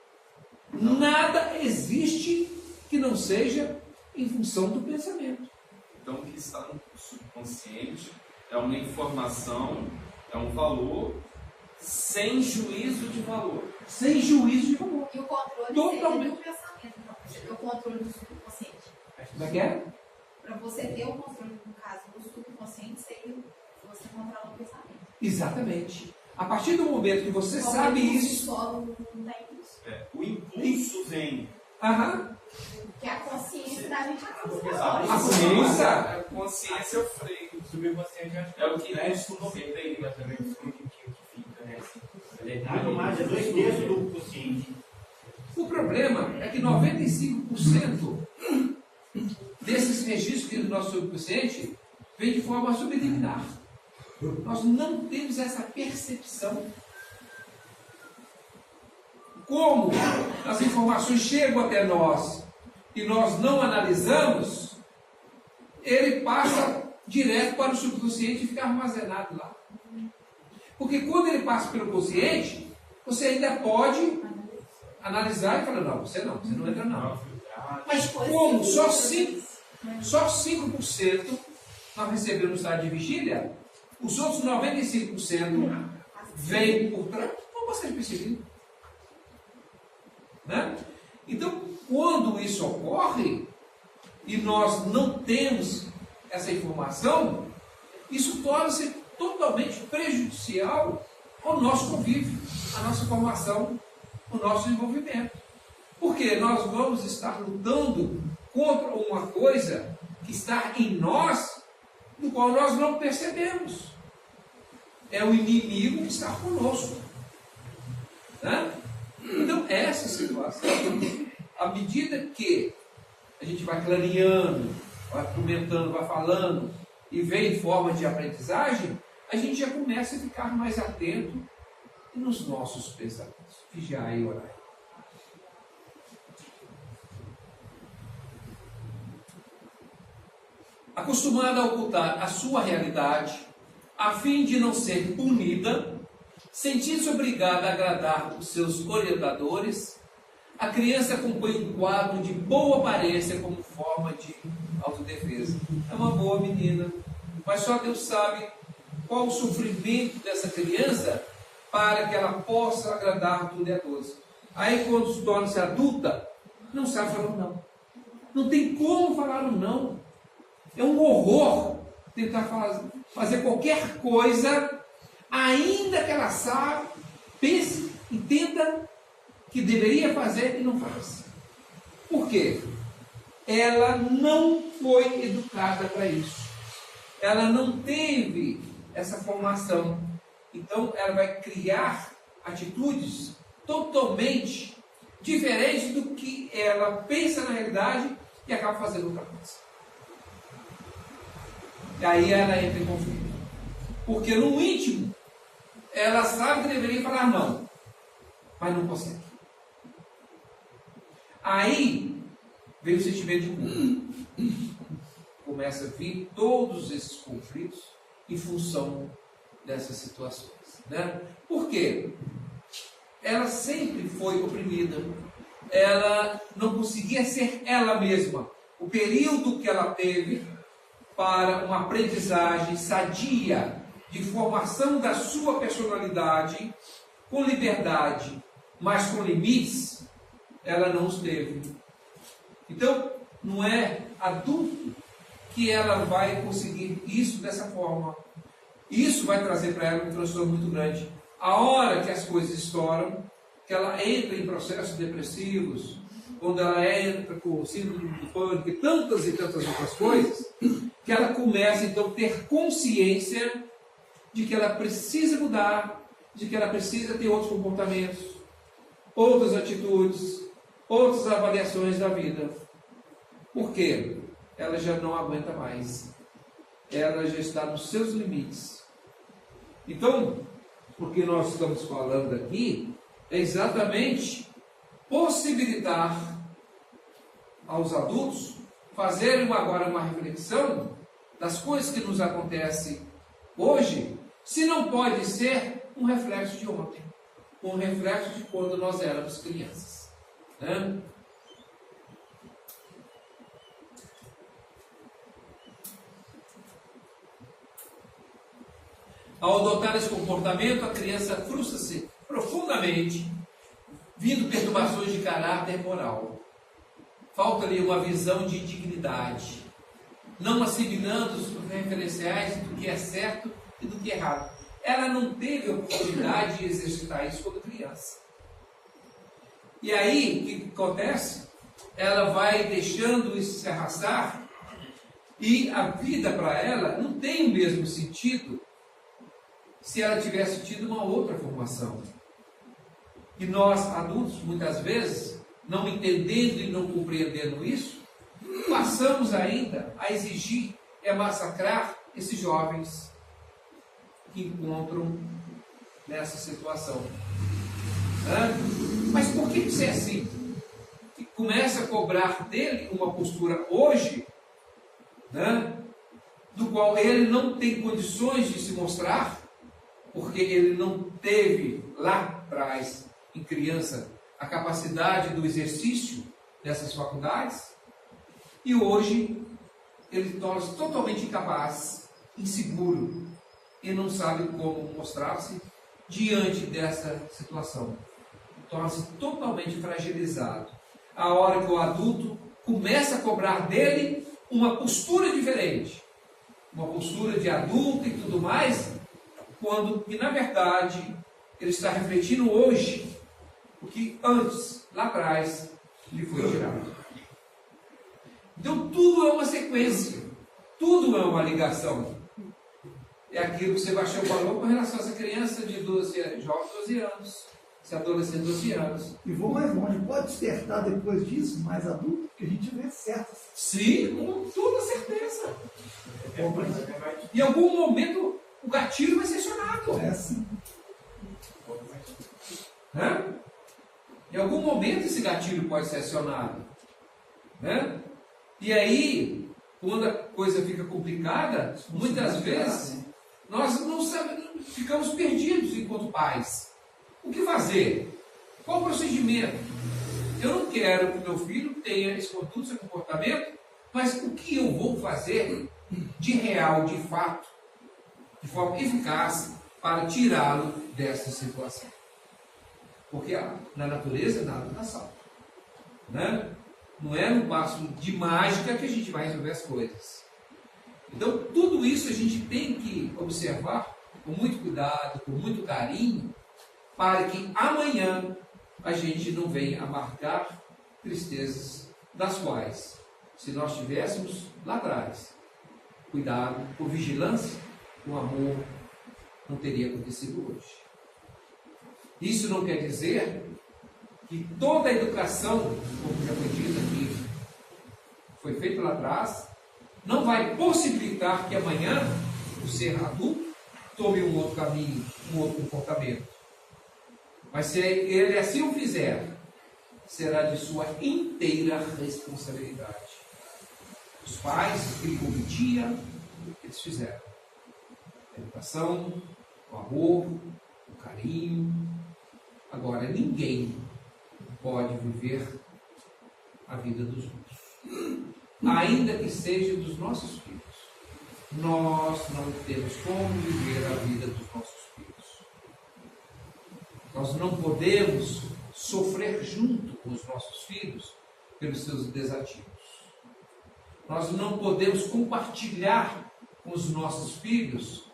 Nada existe que não seja em função do pensamento. Então, o que está no subconsciente é uma informação, é um valor sem juízo de valor. Sem juízo de valor. E o controle Totalmente. seria do pensamento, então. Você ter o controle do subconsciente. Como é que é? Para você ter o controle, no caso, do subconsciente, seria você controlar o pensamento. Exatamente. A partir do momento que você Como sabe o isso. solo não tem isso. O impulso vem. Aham. Que a consciência da gente é A consciência, consciência. a consciência é o freio. O subconsciente acho que É o que é nos o freio, mas também o cognitivo que fica, né? Muito mais, é 2/3 do consciente. O problema é que 95% desses registros do nosso subconsciente vem de forma subliminar. Nós não temos essa percepção. Como as informações chegam até nós e nós não analisamos, ele passa direto para o subconsciente e fica armazenado lá. Porque quando ele passa pelo consciente, você ainda pode analisar e falar, não, você não entra não. Mas como só 5% nós recebemos no estado de vigília, os outros 95% vêm por trás, como você percebeu? Né? Então, quando isso ocorre, e nós não temos essa informação, isso torna-se totalmente prejudicial ao nosso convívio, à nossa formação, ao nosso desenvolvimento. Porque nós vamos estar lutando contra uma coisa que está em nós, do qual nós não percebemos. É o inimigo que está conosco. Né? Então, essa situação, à medida que a gente vai clareando, vai comentando, vai falando, e vem em forma de aprendizagem, a gente já começa a ficar mais atento nos nossos pensamentos. Vigiai e orai. Acostumada a ocultar a sua realidade, a fim de não ser punida, sentindo-se obrigada a agradar os seus orientadores, a criança acompanha um quadro de boa aparência como forma de autodefesa. É uma boa menina, mas só Deus sabe qual o sofrimento dessa criança para que ela possa agradar tudo e a todos. Aí, quando torna-se adulta, não sabe falar um não. Não tem como falar um não. É um horror tentar fazer qualquer coisa, ainda que ela saiba, pense, entenda que deveria fazer e não faz. Por quê? Ela não foi educada para isso. Ela não teve essa formação. Então, ela vai criar atitudes totalmente diferentes do que ela pensa na realidade e acaba fazendo outra coisa. E aí ela entra em conflito. Porque no íntimo, ela sabe que deveria falar não, mas não consegue. Aí vem o sentimento de culpa. Começa a vir todos esses conflitos em função dessas situações. Né? Por quê? Ela sempre foi oprimida. Ela não conseguia ser ela mesma. O período que ela teve para uma aprendizagem sadia de formação da sua personalidade, com liberdade, mas com limites, ela não os teve. Então, não é adulto que ela vai conseguir isso dessa forma. Isso vai trazer para ela um transtorno muito grande, A hora que as coisas estouram, que ela entra em processos depressivos, quando ela entra com síndrome do pânico e tantas outras coisas, que ela começa então a ter consciência de que ela precisa mudar, de que ela precisa ter outros comportamentos, outras atitudes, outras avaliações da vida. Por quê? Ela já não aguenta mais. Ela já está nos seus limites. Então, o que nós estamos falando aqui é exatamente possibilitar aos adultos fazerem agora uma reflexão das coisas que nos acontecem hoje, se não pode ser um reflexo de ontem, um reflexo de quando nós éramos crianças. Né? Ao adotar esse comportamento, a criança frustra-se profundamente, vindo perturbações de caráter moral. Falta-lhe uma visão de dignidade, não assimilando os referenciais do que é certo e do que é errado. Ela não teve a oportunidade de exercitar isso quando criança. E aí, o que acontece? Ela vai deixando isso se arrastar e a vida para ela não tem o mesmo sentido se ela tivesse tido uma outra formação. E nós, adultos, muitas vezes, não entendendo e não compreendendo isso, passamos ainda a exigir, massacrar esses jovens que encontram nessa situação. Mas por que isso é assim? Que começa a cobrar dele uma postura hoje, do qual ele não tem condições de se mostrar, porque ele não teve lá atrás, em criança, a capacidade do exercício dessas faculdades, e hoje ele torna-se totalmente incapaz, inseguro, e não sabe como mostrar-se diante dessa situação. Torna-se totalmente fragilizado. A hora que o adulto começa a cobrar dele uma postura diferente, uma postura de adulto e tudo mais, quando que na verdade ele está refletindo hoje o que antes, lá atrás, lhe foi tirado. Então tudo é uma sequência, tudo é uma ligação. É aquilo que Sebastião falou com relação a essa criança de 12 anos, esse adolescente de 12 anos. E vou mais longe, pode despertar depois disso, mais adulto, que a gente vê certas. Sim, com toda certeza. Em algum momento o gatilho vai ser acionado. É assim. Em algum momento esse gatilho pode ser acionado. E aí, quando a coisa fica complicada, muitas vezes nós não sabemos, ficamos perdidos enquanto pais. O que fazer? Qual o procedimento? Eu não quero que meu filho tenha esse conduto, esse comportamento, mas o que eu vou fazer de real, de fato, de forma eficaz, para tirá-lo dessa situação? Porque na natureza nada dá salvo. Não é no passo de mágica que a gente vai resolver as coisas. Então, tudo isso a gente tem que observar com muito cuidado, com muito carinho, para que amanhã a gente não venha a marcar tristezas das quais, se nós tivéssemos lá atrás cuidado, com vigilância, com amor, não teria acontecido hoje. Isso não quer dizer que toda a educação, como já foi dito aqui, foi feita lá atrás, não vai possibilitar que amanhã o ser adulto tome um outro caminho, um outro comportamento. Mas se ele assim o fizer, será de sua inteira responsabilidade. Os pais, aquele bom dia, eles fizeram. A educação, o amor, o carinho. Agora, ninguém pode viver a vida dos outros, ainda que seja dos nossos filhos. Nós não temos como viver a vida dos nossos filhos. Nós não podemos sofrer junto com os nossos filhos pelos seus desativos. Nós não podemos compartilhar com os nossos filhos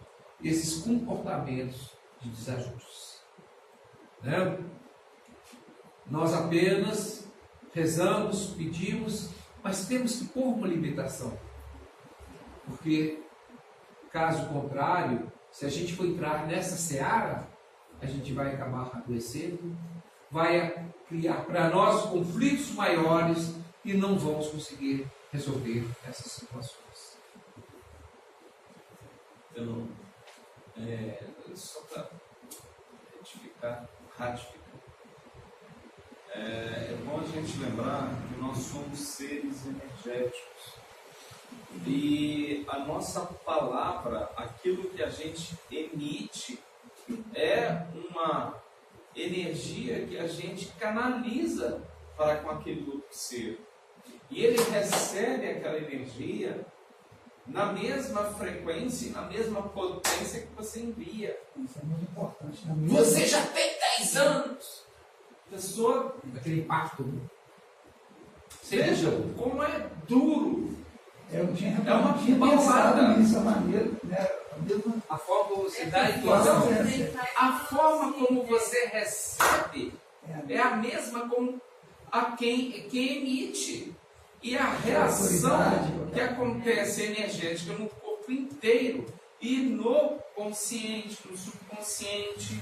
esses comportamentos de desajustes. né? Nós apenas rezamos, pedimos, mas temos que pôr uma limitação. Porque, caso contrário, se a gente for entrar nessa seara, a gente vai acabar adoecendo, vai criar para nós conflitos maiores e não vamos conseguir resolver essas situações. Então, só para ratificar, é bom a gente lembrar que nós somos seres energéticos e a nossa palavra, aquilo que a gente emite, é uma energia que a gente canaliza para com aquele outro ser. E ele recebe aquela energia na mesma frequência, na mesma potência que você envia. Isso é muito importante. Você já tem 10 anos! Pessoa, aquele impacto. Veja como é duro. Eu não tinha, É uma pensado paulada. nisso, a maneira, né? A forma como você dá a informação, a forma como você recebe é a mesma como a quem emite. E a reação que acontece energética no corpo inteiro e no consciente, no subconsciente,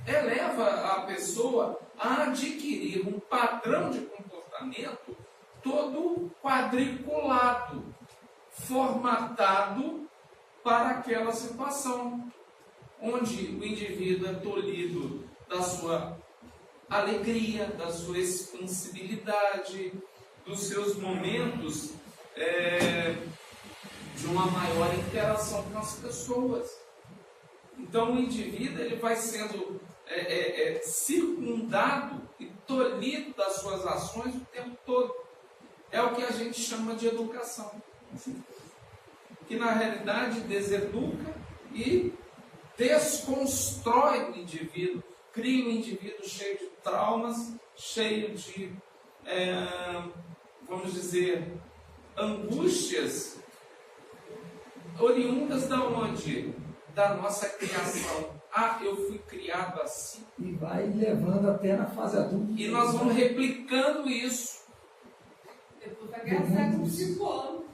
eleva a pessoa a adquirir um padrão de comportamento todo quadriculado, formatado para aquela situação, onde o indivíduo é tolhido da sua alegria, da sua expansibilidade, dos seus momentos de uma maior interação com as pessoas. Então o indivíduo ele vai sendo circundado e tolhido das suas ações o tempo todo. É o que a gente chama de educação, que na realidade deseduca e desconstrói o indivíduo, cria um indivíduo cheio de traumas, cheio de, vamos dizer, angústias, oriundas da onde? Da nossa criação. Ah, eu fui criado assim. E vai levando até na fase adulta. E nós vamos replicando isso. Depois vai gastar com psicólogo.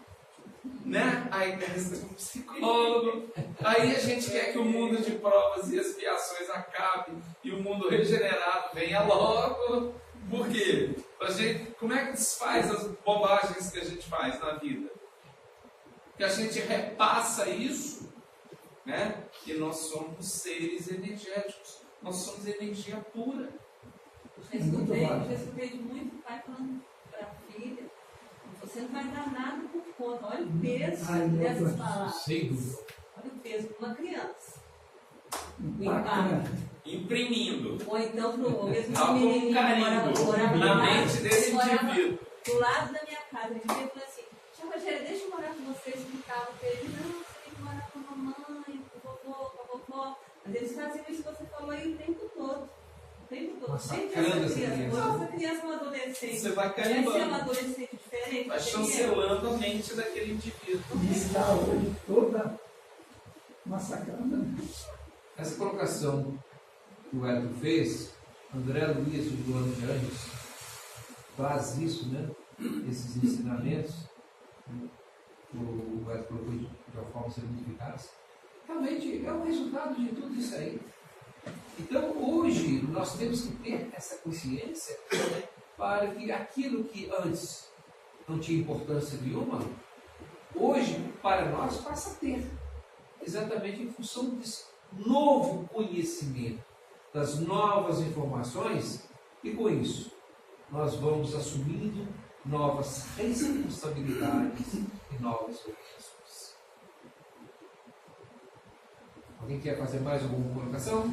Né? Aí gasta com psicólogo. Aí a gente quer que o mundo de provas e expiações acabe e o mundo regenerado venha logo. Por quê? Como é que desfaz as bobagens que a gente faz na vida? Que a gente repassa isso, né? E nós somos seres energéticos. Nós somos energia pura. Eu escutei de muito pai falando para a filha: você não vai dar nada por conta. Olha o peso dessas palavras. Sem dúvida. Olha o peso de uma criança. Imprimindo. Ou então pro mesmo Algo menino carinho na mente desse indivídudo. Do lado da minha casa, ele falou assim: tia Rogéria, deixa eu morar com você. Explicava para ele: não, você tem que morar com a mamãe, com o vovô, com a vovó. Mas eles faziam isso que você falou aí o tempo todo. O tempo todo. Sempre essa criança. Nossa, criança é um adolescente. Você vai Vai ser um carimbando. adolescente diferente. Vai chancelando a mente daquele indivíduo. E está hoje toda massacrada. Né? Essa colocação que o Edson fez, André Luiz de Luana de Anjos faz isso, né? Esses ensinamentos, né? O Edson colocou de uma forma simplificada. Realmente é o resultado de tudo isso aí. Então hoje nós temos que ter essa consciência, né? Para que aquilo que antes não tinha importância nenhuma, hoje para nós passa a ter, exatamente em função desse novo conhecimento, das novas informações, e com isso nós vamos assumindo novas responsabilidades e novas obrigações. Alguém quer fazer mais alguma colocação?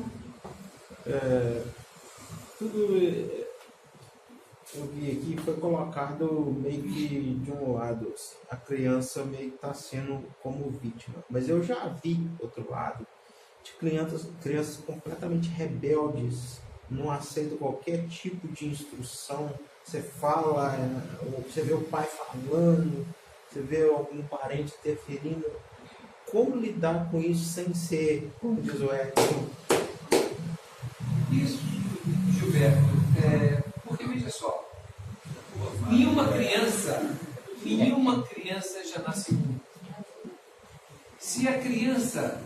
Tudo eu vi aqui foi colocado meio que de um lado, assim, a criança meio que está sendo como vítima, mas eu já vi outro lado de crianças completamente rebeldes, não aceitam qualquer tipo de instrução. Você fala, você vê o pai falando, você vê algum parente interferindo. Como lidar com isso sem ser, como diz o Edson? Gilberto, porque veja só, nenhuma criança já nasce imune. Se a criança,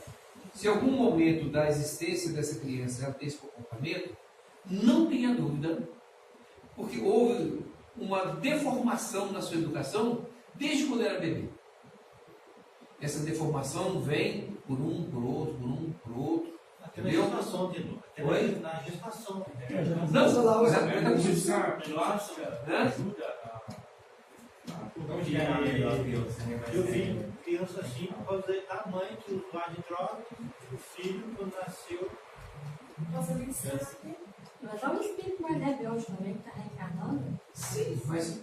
se em algum momento da existência dessa criança ela tem esse comportamento, não tenha dúvida, porque houve uma deformação na sua educação desde quando era bebê. Essa deformação vem por um, por outro. Até na gestação, Tino. Oi? Na gestação. Não, eu vi criança assim por causa da mãe que usava de droga, o filho, quando nasceu. Nossa, me ensina. Mas olha o espírito mais rebelde também que está reencarnando. Sim, mas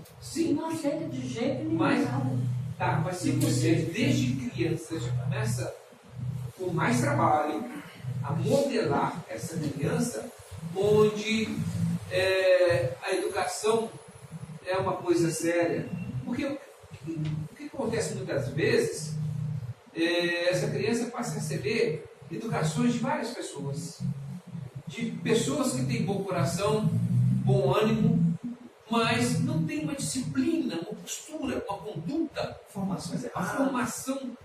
Não aceita de jeito nenhum. Mas- nada. tá, mas se você desde criança já começa com mais trabalho a modelar essa criança, onde a educação é uma coisa séria, porque o que acontece muitas vezes, essa criança passa a receber educações de várias pessoas, de pessoas que têm bom coração, bom ânimo, mas não tem uma disciplina, uma postura, uma conduta, Formações a erradas. formação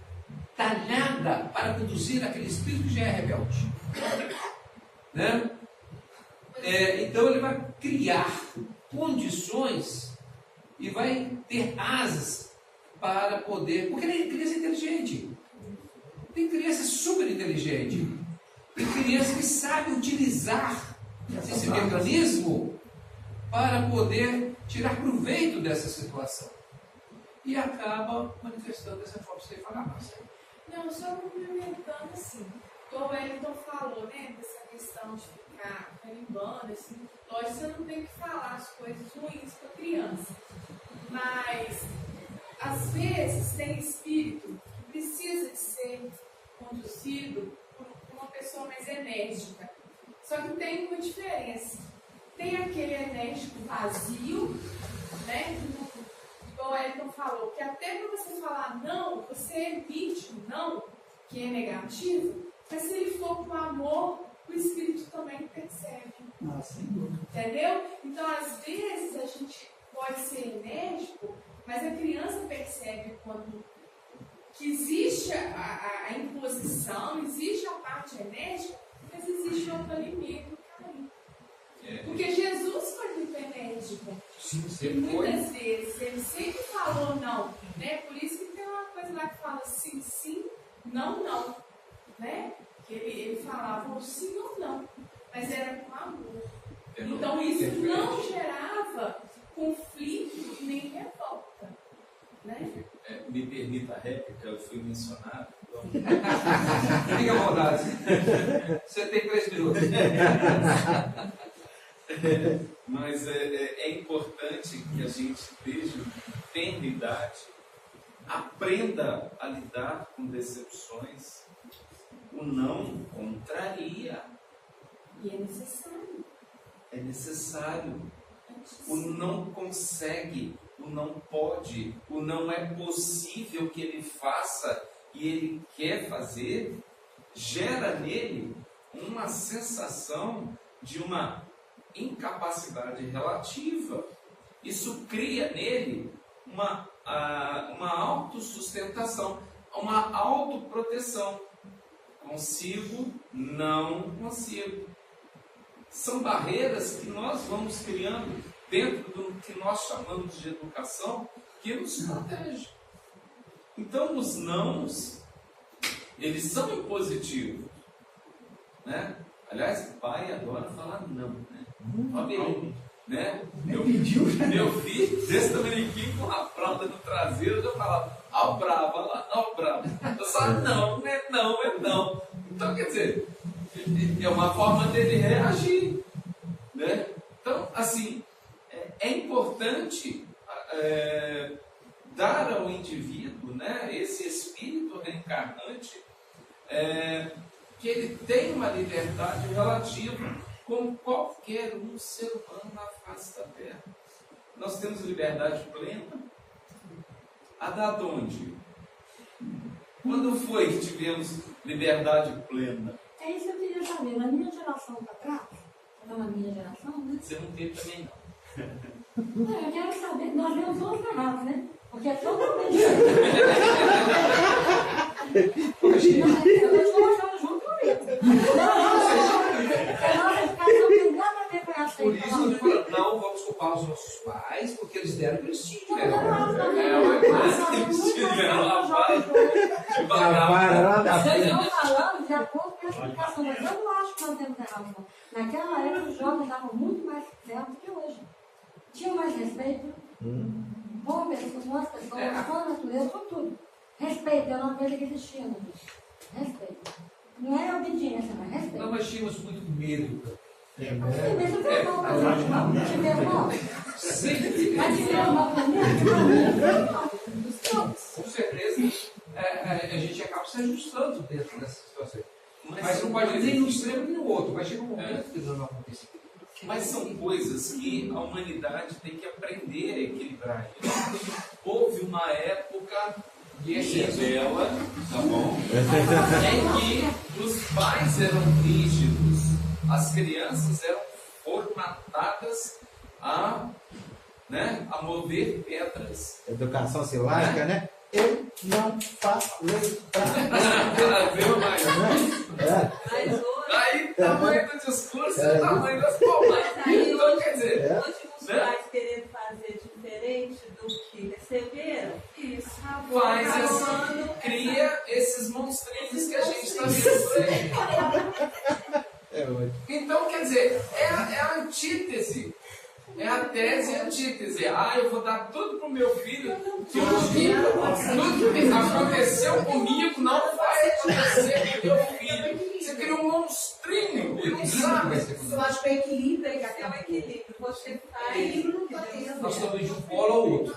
talhada para conduzir aquele espírito que já é rebelde. Né? Então ele vai criar condições e vai ter asas para poder. Porque ele é criança inteligente. Tem criança super inteligente. Tem criança que sabe utilizar esse mecanismo para poder tirar proveito dessa situação. E acaba manifestando dessa forma. Você fala, Marcelo. Não, só complementando assim, como o Wellington falou, né, dessa questão de ficar carimbando, assim, lógico, você não tem que falar as coisas ruins para criança, mas às vezes tem espírito que precisa de ser conduzido por uma pessoa mais enérgica, só que tem uma diferença, tem aquele enérgico vazio, né, igual o Wellington falou, que até para você falar não, você emite um não, que é negativo, mas se ele for com amor, o espírito também percebe. Sem dúvida. Entendeu? Então, às vezes, a gente pode ser enérgico, mas a criança percebe quando que existe a imposição, existe a parte enérgica, mas existe outro alimento do carinho. Porque Jesus foi muito enérgico. Sim, E você foi. muitas vezes ele sempre falou não, né? Por isso que tem uma coisa lá que fala sim, sim, não, não, né? Que ele falava o sim ou não, mas era com amor. Então isso não gerava conflito e nem revolta, né? Me permita a réplica, eu fui mencionado. Fique à vontade. Você tem 3 minutos. Mas é importante que a gente, desde tenra idade, aprenda a lidar com decepções. O não contraria. E é necessário. É necessário. O não consegue, o não pode, o não é possível que ele faça e ele quer fazer, gera nele uma sensação de uma incapacidade relativa. Isso cria nele uma autossustentação, uma autoproteção. Consigo, não consigo. São barreiras que nós vamos criando dentro do que nós chamamos de educação, que nos protege. Então, os nãos, eles são impositivos, né? Aliás, o pai adora falar não, né? Olha aí, né? Meu filho, desse tamaniquinho com a fralda no traseiro, já falava, ó o bravo, olha lá, ó o bravo. Eu só não, é não, é não. Então, quer dizer, é uma forma dele reagir, né? Então, assim, é importante dar ao indivíduo, né, esse espírito reencarnante, que ele tem uma liberdade relativa como qualquer um ser humano na face da Terra. Nós temos liberdade plena. A da onde? Quando foi que tivemos liberdade plena? É isso que eu queria saber. Na minha geração para trás, não a minha geração, né? Você não teve também, não. Eu quero saber, nós vemos todos errados, né? Porque é totalmente. Eu estou achando junto comigo. A nossa educação tem nada a ver com essa Por isso eu estou falando, não vamos culpar os nossos pais, porque eles deram o que eles tinham. Vocês estão falando de acordo com a explicação, mas eu não acho que nós temos errado. Naquela época, os jovens davam muito mais certo do que hoje. Tinham mais respeito com as pessoas, com a natureza, com tudo. Respeito é uma coisa que existia no mundo. Respeito. Não é obediência, mas respeito. Não, nós tínhamos muito medo. Mas o que mal para gente? Tiveram mal? Sempre. Mas tiveram mal para mim? Com certeza, a gente acaba se ajustando dentro dessa situação. Mas não pode ir nem no extremo nem no outro. Vai chegar um momento que não vai acontecer. Mas são coisas que a humanidade tem que aprender a equilibrar. Houve uma época dela, tá bom? Em que os pais eram rígidos, as crianças eram formatadas a mover pedras. Educação silástica, né? Eu não falei pra Viu, Maia? Mas hoje, Aí, tamanho do discurso e o tamanho das palmas. Então, quer dizer, hoje os pais querendo fazer diferente do que receberam, isso cria esses monstrinhos que a gente está vendo por aí. Então, quer dizer, é a antítese. É a tese e a antítese. Eu vou dar tudo pro meu filho. Tudo que aconteceu comigo não vai acontecer com meu filho. Você cria um monstrinho e não sabe. Eu acho que o equilíbrio é é um equilíbrio. Você faz. equilíbrio no contexto. Nós estamos de um polo ao outro.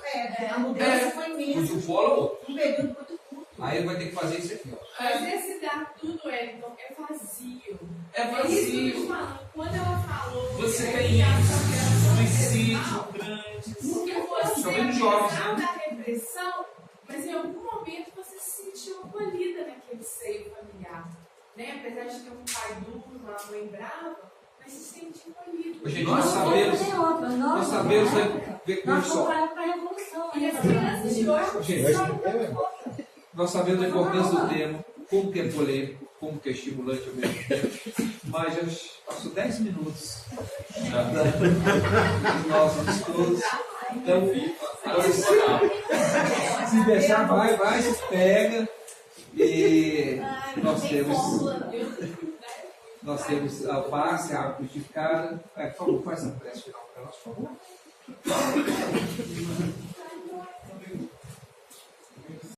A mudança foi De imensa. um polo ao outro. Um período muito curto. Aí ele vai ter que fazer isso aqui, ó. Mas esse dar tudo, Wellington, é vazio. É Isso que eu tô vazio. falando. Quando ela falou. Você que tem a isso, repressão suicídio grande. porque você Também jovens, apesar né? da repressão, mas em algum momento você se sentiu acolhida naquele seio familiar. Né? Apesar de ter um pai duro, uma mãe brava, mas se sentiu acolhida. Gente, nós sabemos ver com Nós isso. fomos para a revolução. E as crianças de hoje Gente, são nós sabemos a importância do tema, como que é polêmico, como que é estimulante ao mesmo tempo, mas já passou 10 minutos do nosso discurso. Então, se deixar, vai, se pega. E nós temos a alface, a água frutificada. Por favor, faz a prece final para nós, por favor.